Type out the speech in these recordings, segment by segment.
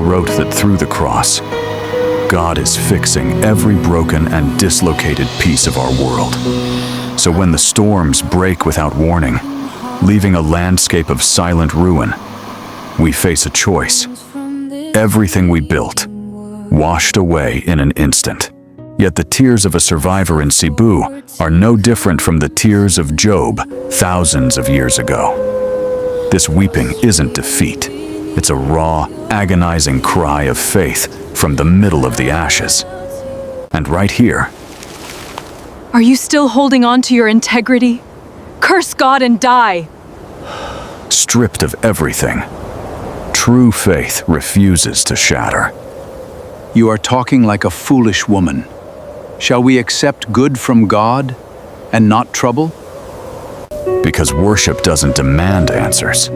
Paul wrote that through the cross, God is fixing every broken and dislocated piece of our world. So when the storms break without warning, leaving a landscape of silent ruin, we face a choice. Everything we built, washed away in an instant. Yet the tears of a survivor in Cebu are no different from the tears of Job thousands of years ago. This weeping isn't defeat. It's a raw, agonizing cry of faith from the middle of the ashes. And right here, are you still holding on to your integrity? Curse God and die! stripped of everything, true faith refuses to shatter. You are talking like a foolish woman. Shall we accept good from God and not trouble? Because worship doesn't demand answers.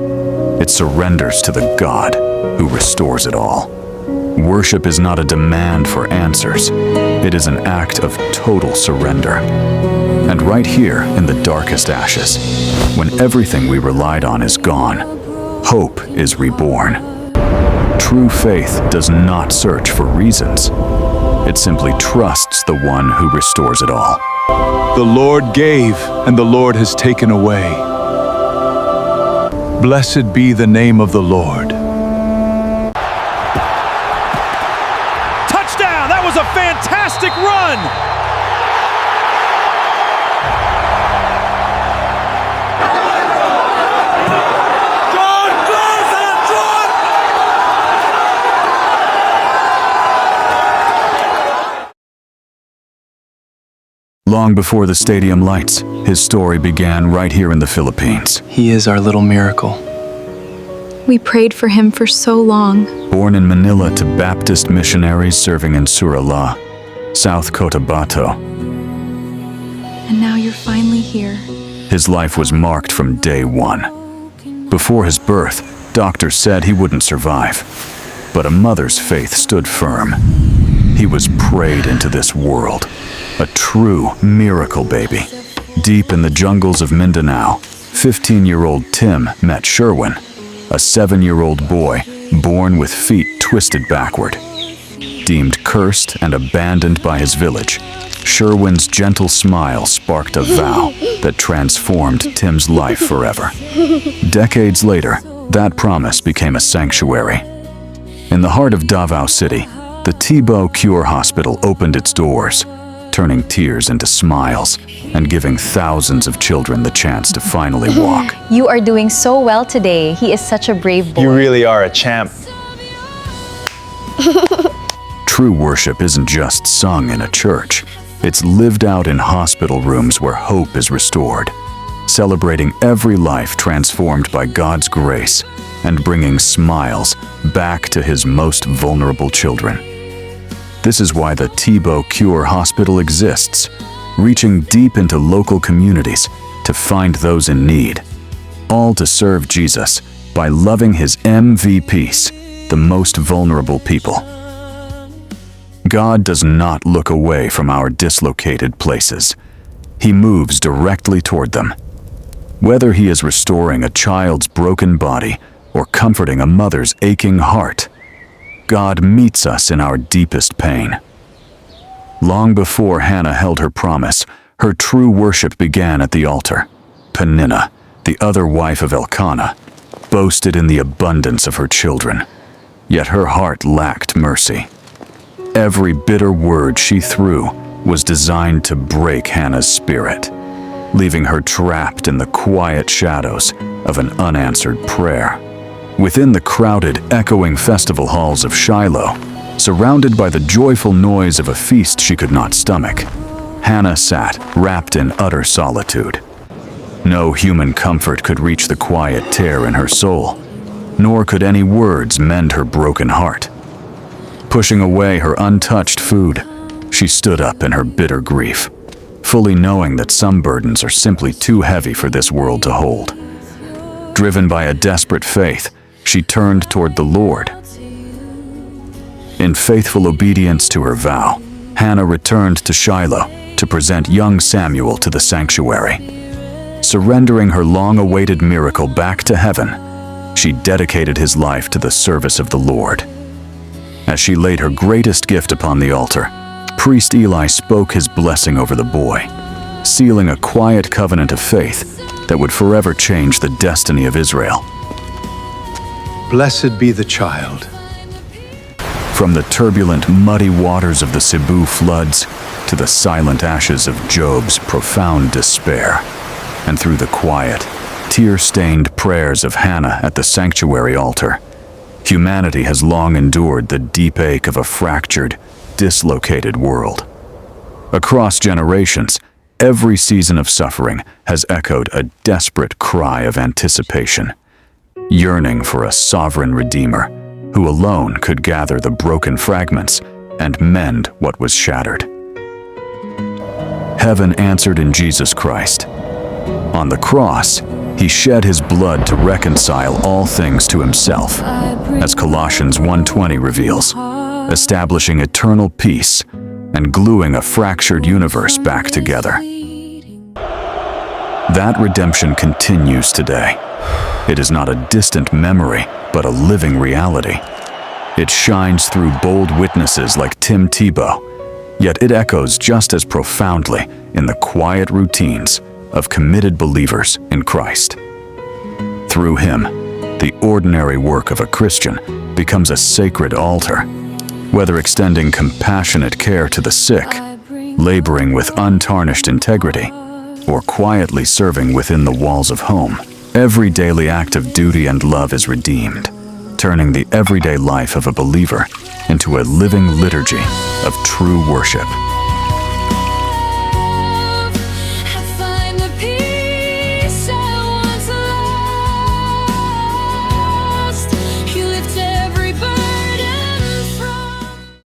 It surrenders to the God who restores it all. Worship is not a demand for answers. It is an act of total surrender. And right here in the darkest ashes, when everything we relied on is gone, hope is reborn. True faith does not search for reasons. It simply trusts the one who restores it all. The Lord gave, and the Lord has taken away. Blessed be the name of the Lord. Touchdown! That was a fantastic run! Long before the stadium lights, his story began right here in the Philippines. He is our little miracle. We prayed for him for so long. Born in Manila to Baptist missionaries serving in Surallah, South Cotabato, And now you're finally here. his life was marked from day one. Before his birth, doctors said he wouldn't survive, but a mother's faith stood firm. He was prayed into this world, a true miracle baby. Deep in the jungles of Mindanao, 15-year-old Tim met Sherwin, a 7-year-old boy born with feet twisted backward. Deemed cursed and abandoned by his village, Sherwin's gentle smile sparked a vow that transformed Tim's life forever. Decades later, that promise became a sanctuary. In the heart of Davao City, the Tibo Cure Hospital opened its doors, turning tears into smiles and giving thousands of children the chance to finally walk. You are doing so well today. He is such a brave boy. You really are a champ. True worship isn't just sung in a church. It's lived out in hospital rooms where hope is restored, celebrating every life transformed by God's grace and bringing smiles back to His most vulnerable children. This is why the Tibo Cure Hospital exists, reaching deep into local communities to find those in need, all to serve Jesus by loving His MVPs, the most vulnerable people. God does not look away from our dislocated places. He moves directly toward them. Whether He is restoring a child's broken body or comforting a mother's aching heart, God meets us in our deepest pain. Long before Hannah held her promise, her true worship began at the altar. Peninnah, the other wife of Elkanah, boasted in the abundance of her children, yet her heart lacked mercy. Every bitter word she threw was designed to break Hannah's spirit, leaving her trapped in the quiet shadows of an unanswered prayer. Within the crowded, echoing festival halls of Shiloh, surrounded by the joyful noise of a feast she could not stomach, Hannah sat, wrapped in utter solitude. No human comfort could reach the quiet tear in her soul, nor could any words mend her broken heart. Pushing away her untouched food, she stood up in her bitter grief, fully knowing that some burdens are simply too heavy for this world to hold. Driven by a desperate faith, she turned toward the Lord. In faithful obedience to her vow, Hannah returned to Shiloh to present young Samuel to the sanctuary. Surrendering her long-awaited miracle back to heaven, she dedicated his life to the service of the Lord. As she laid her greatest gift upon the altar, priest Eli spoke his blessing over the boy, sealing a quiet covenant of faith that would forever change the destiny of Israel. Blessed be the child. From the turbulent, muddy waters of the Cebu floods to the silent ashes of Job's profound despair, and through the quiet, tear-stained prayers of Hannah at the sanctuary altar, humanity has long endured the deep ache of a fractured, dislocated world. Across generations, every season of suffering has echoed a desperate cry of anticipation, yearning for a sovereign Redeemer who alone could gather the broken fragments and mend what was shattered. Heaven answered in Jesus Christ. On the cross, he shed his blood to reconcile all things to himself, as Colossians 1:20 reveals, establishing eternal peace and gluing a fractured universe back together. That redemption continues today. It is not a distant memory, but a living reality. It shines through bold witnesses like Tim Tebow, yet it echoes just as profoundly in the quiet routines of committed believers in Christ. Through him, the ordinary work of a Christian becomes a sacred altar, whether extending compassionate care to the sick, laboring with untarnished integrity, or quietly serving within the walls of home. Every daily act of duty and love is redeemed, turning the everyday life of a believer into a living liturgy of true worship.